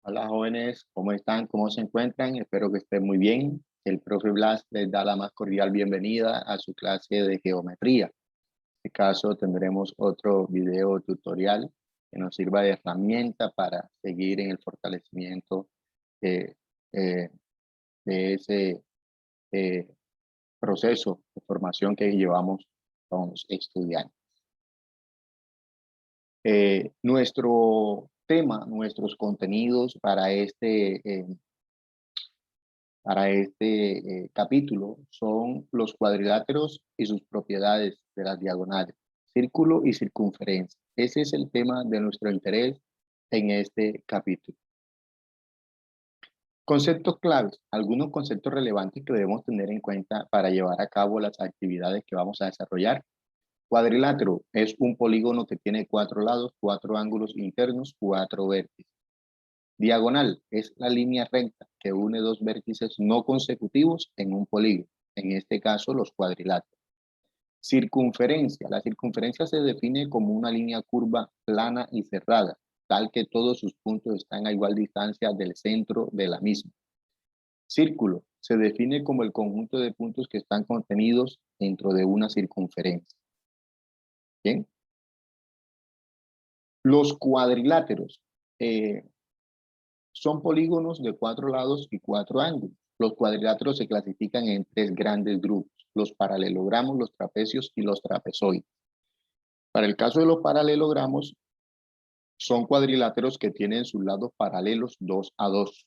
Hola jóvenes, ¿cómo están? ¿Cómo se encuentran? Espero que estén muy bien. El profe Blas les da la más cordial bienvenida a su clase de geometría. En este caso tendremos otro video tutorial que nos sirva de herramienta para seguir en el fortalecimiento eh, eh, de ese eh, proceso de formación que llevamos con los estudiantes. Nuestros contenidos para este capítulo son los cuadriláteros y sus propiedades de las diagonales, círculo y circunferencia. Ese es el tema de nuestro interés en este capítulo. Conceptos claves, algunos conceptos relevantes que debemos tener en cuenta para llevar a cabo las actividades que vamos a desarrollar. Cuadrilátero es un polígono que tiene 4 lados, 4 ángulos internos, 4 vértices. Diagonal es la línea recta que une dos vértices no consecutivos en un polígono, en este caso los cuadriláteros. Circunferencia. La circunferencia se define como una línea curva plana y cerrada, tal que todos sus puntos están a igual distancia del centro de la misma. Círculo se define como el conjunto de puntos que están contenidos dentro de una circunferencia. Bien. Los cuadriláteros. Son polígonos de 4 lados y 4 ángulos. Los cuadriláteros se clasifican en 3 grandes grupos: los paralelogramos, los trapecios y los trapezoides. Para el caso de los paralelogramos, son cuadriláteros que tienen sus lados paralelos 2 a 2.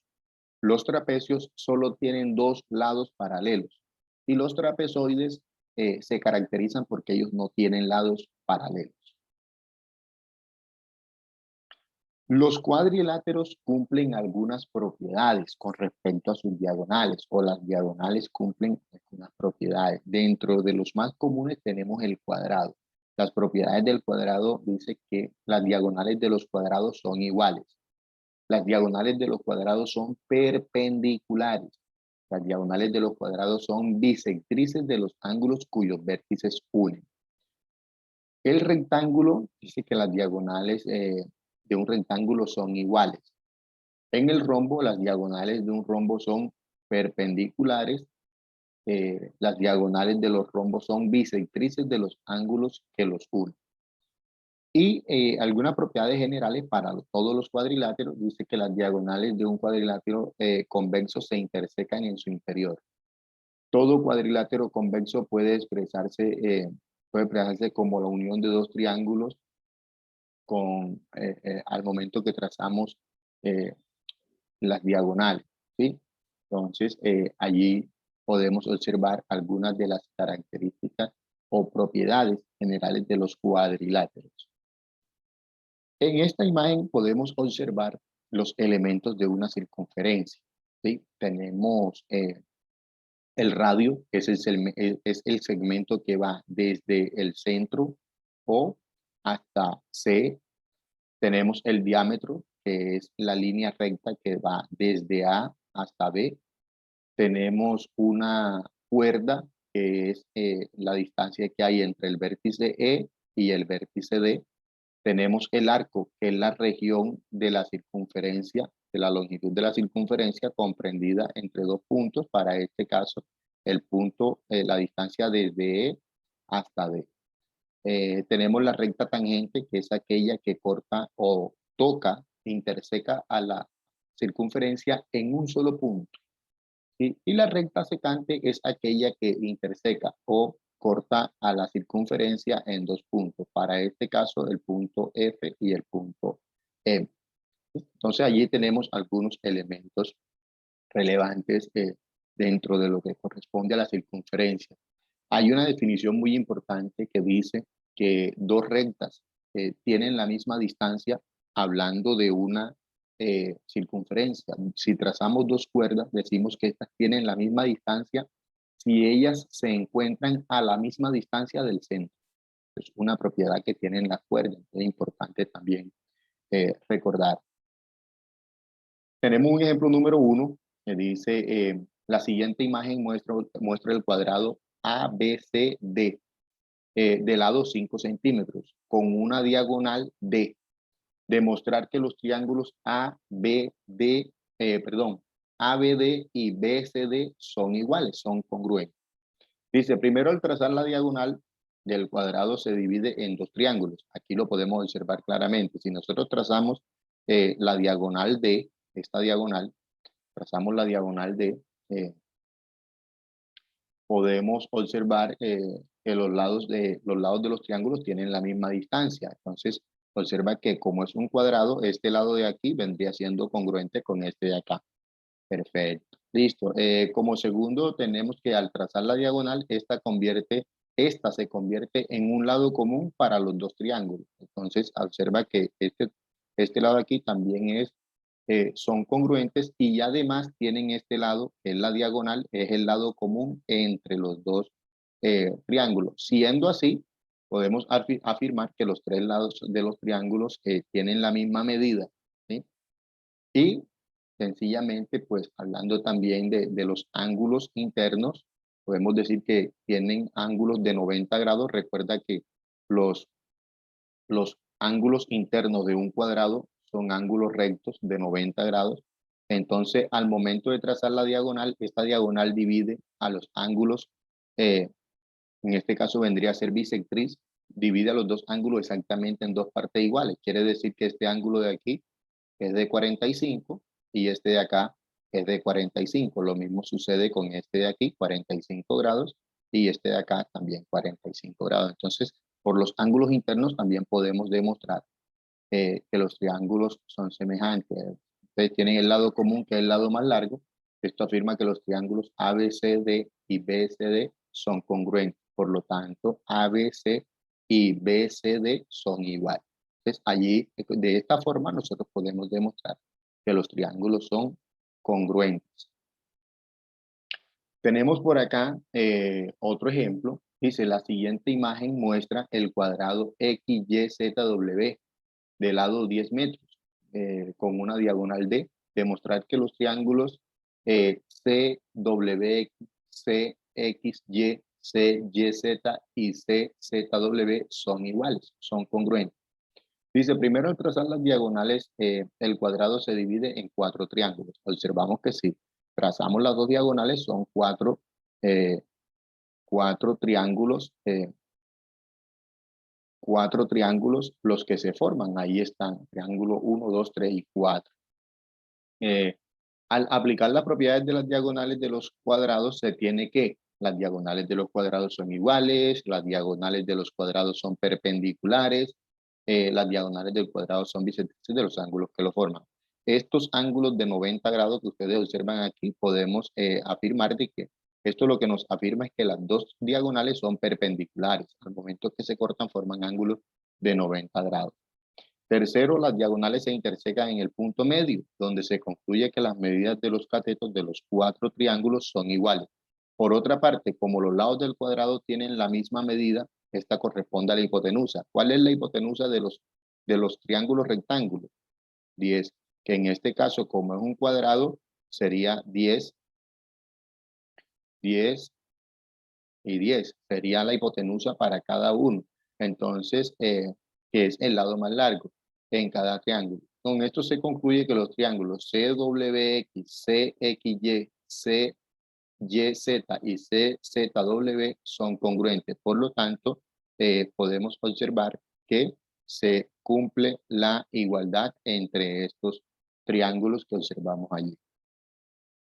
Los trapecios solo tienen 2 lados paralelos y los trapezoides se caracterizan porque ellos no tienen lados paralelos. Los cuadriláteros cumplen algunas propiedades con respecto a sus diagonales, o las diagonales cumplen algunas propiedades. Dentro de los más comunes tenemos el cuadrado. Las propiedades del cuadrado dice que las diagonales de los cuadrados son iguales. Las diagonales de los cuadrados son perpendiculares. Las diagonales de los cuadrados son bisectrices de los ángulos cuyos vértices unen. El rectángulo dice que las diagonales de un rectángulo son iguales. En el rombo, las diagonales de un rombo son perpendiculares. Las diagonales de los rombos son bisectrices de los ángulos que los unen. Y algunas propiedades generales para todos los cuadriláteros dice que las diagonales de un cuadrilátero convexo se intersecan en su interior. Todo cuadrilátero convexo puede expresarse como la unión de dos triángulos al momento que trazamos eh, las diagonales, ¿sí? Entonces, allí podemos observar algunas de las características o propiedades generales de los cuadriláteros. En esta imagen podemos observar los elementos de una circunferencia, ¿sí? Tenemos el radio, que es el segmento que va desde el centro O hasta C. Tenemos el diámetro, que es la línea recta que va desde A hasta B. Tenemos una cuerda, que es la distancia que hay entre el vértice E y el vértice D. Tenemos el arco, que es la región de la circunferencia, de la longitud de la circunferencia comprendida entre dos puntos, para este caso el punto, la distancia desde E hasta D. Tenemos la recta tangente, que es aquella que corta o toca, interseca a la circunferencia en un solo punto. ¿Sí? Y la recta secante es aquella que interseca o corta a la circunferencia en dos puntos. Para este caso, el punto F y el punto M. Entonces, allí tenemos algunos elementos relevantes dentro de lo que corresponde a la circunferencia. Hay una definición muy importante que dice que dos rectas tienen la misma distancia hablando de una circunferencia. Si trazamos dos cuerdas, decimos que estas tienen la misma distancia si ellas se encuentran a la misma distancia del centro. Es una propiedad que tienen las cuerdas, es importante también recordar. Tenemos un ejemplo número 1 que dice, la siguiente imagen muestra el cuadrado ABCD de lado 5 centímetros con una diagonal D. demostrar que los triángulos ABD y BCD son iguales, son congruentes. Dice, primero al trazar la diagonal del cuadrado se divide en dos triángulos. Aquí lo podemos observar claramente. Si nosotros trazamos la diagonal de esta diagonal, trazamos la diagonal de, podemos observar que los lados de los triángulos tienen la misma distancia. Entonces, observa que como es un cuadrado, este lado de aquí vendría siendo congruente con este de acá. Perfecto. Listo. Como segundo, tenemos que al trazar la diagonal, esta se convierte en un lado común para los dos triángulos. Entonces, observa que este lado aquí también son congruentes y además tienen este lado, que es la diagonal, es el lado común entre los dos triángulos. Siendo así, podemos afirmar que los tres lados de los triángulos tienen la misma medida, ¿sí? Y sencillamente, pues hablando también de los ángulos internos, podemos decir que tienen ángulos de 90 grados. Recuerda que los, los ángulos internos de un cuadrado son ángulos rectos de 90 grados. Entonces, al momento de trazar la diagonal, esta diagonal divide a los ángulos, en este caso vendría a ser bisectriz, divide a los dos ángulos exactamente en dos partes iguales. Quiere decir que este ángulo de aquí es de 45 y este de acá es de 45. Lo mismo sucede con este de aquí, 45 grados, y este de acá también 45 grados. Entonces, por los ángulos internos también podemos demostrar que los triángulos son semejantes. Ustedes tienen el lado común, que es el lado más largo. Esto afirma que los triángulos ABCD y BCD son congruentes. Por lo tanto, ABC y BCD son iguales. Entonces, allí, de esta forma, nosotros podemos demostrar que los triángulos son congruentes. Tenemos por acá otro ejemplo. Dice, la siguiente imagen muestra el cuadrado XYZW de lado 10 metros con una diagonal D. Demostrar que los triángulos CWX, CXY, CYZ y CZW son iguales, son congruentes. Dice, primero al trazar las diagonales, el cuadrado se divide en cuatro triángulos. Observamos que si trazamos las dos diagonales son cuatro triángulos, los que se forman. Ahí están, triángulo 1, 2, 3 y 4. Al aplicar las propiedades de las diagonales de los cuadrados, se tiene que las diagonales de los cuadrados son iguales, las diagonales de los cuadrados son perpendiculares, las diagonales del cuadrado son bisectrices de los ángulos que lo forman. Estos ángulos de 90 grados que ustedes observan aquí, podemos afirmar de que esto lo que nos afirma es que las dos diagonales son perpendiculares. Al momento que se cortan, forman ángulos de 90 grados. Tercero, las diagonales se intersecan en el punto medio, donde se concluye que las medidas de los catetos de los cuatro triángulos son iguales. Por otra parte, como los lados del cuadrado tienen la misma medida, esta corresponde a la hipotenusa. ¿Cuál es la hipotenusa de los triángulos rectángulos? 10, que en este caso, como es un cuadrado, sería 10, 10 y 10. Sería la hipotenusa para cada uno. Entonces, que es el lado más largo en cada triángulo. Con esto se concluye que los triángulos CWX, CXY, CYZ y CZW son congruentes. Por lo tanto, podemos observar que se cumple la igualdad entre estos triángulos que observamos allí.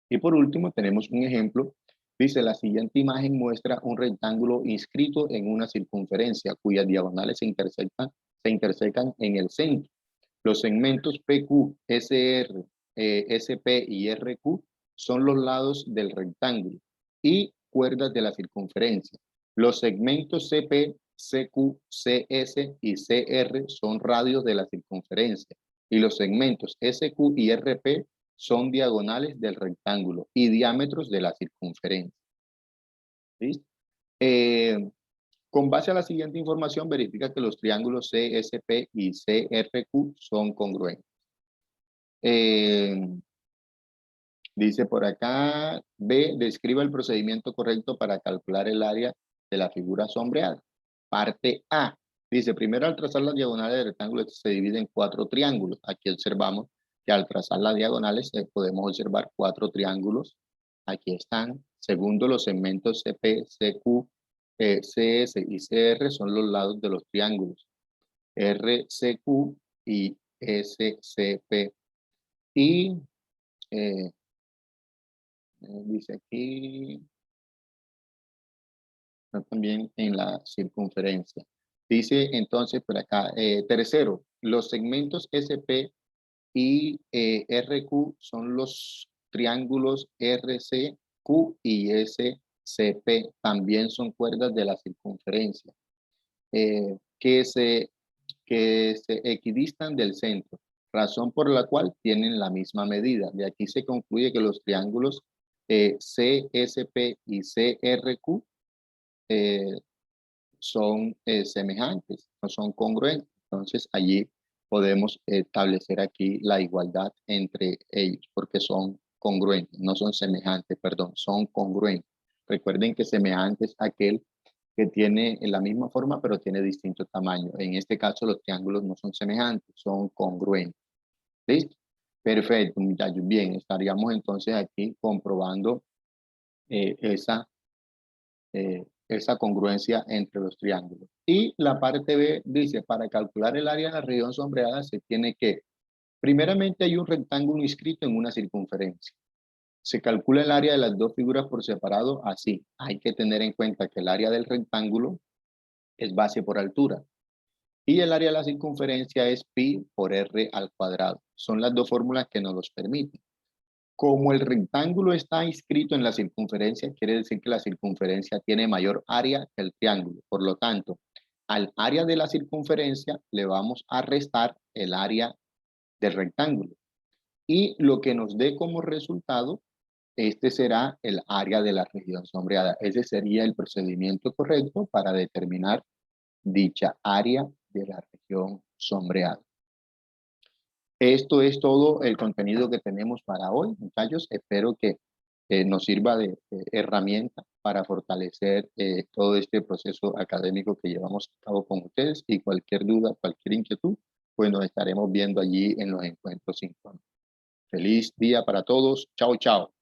Y por último, tenemos un ejemplo. Dice, la siguiente imagen muestra un rectángulo inscrito en una circunferencia cuyas diagonales se intersecan en el centro. Los segmentos PQ, SR, SP y RQ son los lados del rectángulo y cuerdas de la circunferencia. Los segmentos CP, CQ, CS y CR son radios de la circunferencia y los segmentos SQ y RP son diagonales del rectángulo y diámetros de la circunferencia. ¿Listo? Con base a la siguiente información, verifica que los triángulos CSP y CRQ son congruentes. Dice por acá, B, describa el procedimiento correcto para calcular el área de la figura sombreada. Parte A, Dice, primero al trazar las diagonales del rectángulo este se divide en 4 triángulos. Aquí observamos que al trazar las diagonales podemos observar 4 triángulos. Aquí están. Segundo, los segmentos CP, CQ, CS y CR son los lados de los triángulos. RCQ y SCP. Y dice aquí también en la circunferencia. Dice entonces por acá, tercero, los segmentos SP y RQ son los triángulos RCQ y SCP. También son cuerdas de la circunferencia que se equidistan del centro, razón por la cual tienen la misma medida. De aquí se concluye que los triángulos CSP y CRQ son semejantes, no son congruentes. Entonces allí podemos establecer aquí la igualdad entre ellos porque son congruentes, no son semejantes, perdón, son congruentes. Recuerden que semejante es aquel que tiene la misma forma pero tiene distinto tamaño. En este caso los triángulos no son semejantes, son congruentes. ¿Listo? Perfecto, muchachos. Bien, estaríamos entonces aquí comprobando esa congruencia entre los triángulos. Y la parte B dice, para calcular el área de la región sombreada se tiene que, primeramente hay un rectángulo inscrito en una circunferencia. Se calcula el área de las dos figuras por separado así. Hay que tener en cuenta que el área del rectángulo es base por altura. Y el área de la circunferencia es pi por r al cuadrado. Son las dos fórmulas que nos los permiten. Como el rectángulo está inscrito en la circunferencia, quiere decir que la circunferencia tiene mayor área que el triángulo. Por lo tanto, al área de la circunferencia le vamos a restar el área del rectángulo. Y lo que nos dé como resultado, este será el área de la región sombreada. Ese sería el procedimiento correcto para determinar dicha área de la región sombreada. Esto es todo el contenido que tenemos para hoy, muchachos. Espero que nos sirva de herramienta para fortalecer todo este proceso académico que llevamos a cabo con ustedes y cualquier duda, cualquier inquietud, pues nos estaremos viendo allí en los encuentros sin fondo. Feliz día para todos. Chao, chao.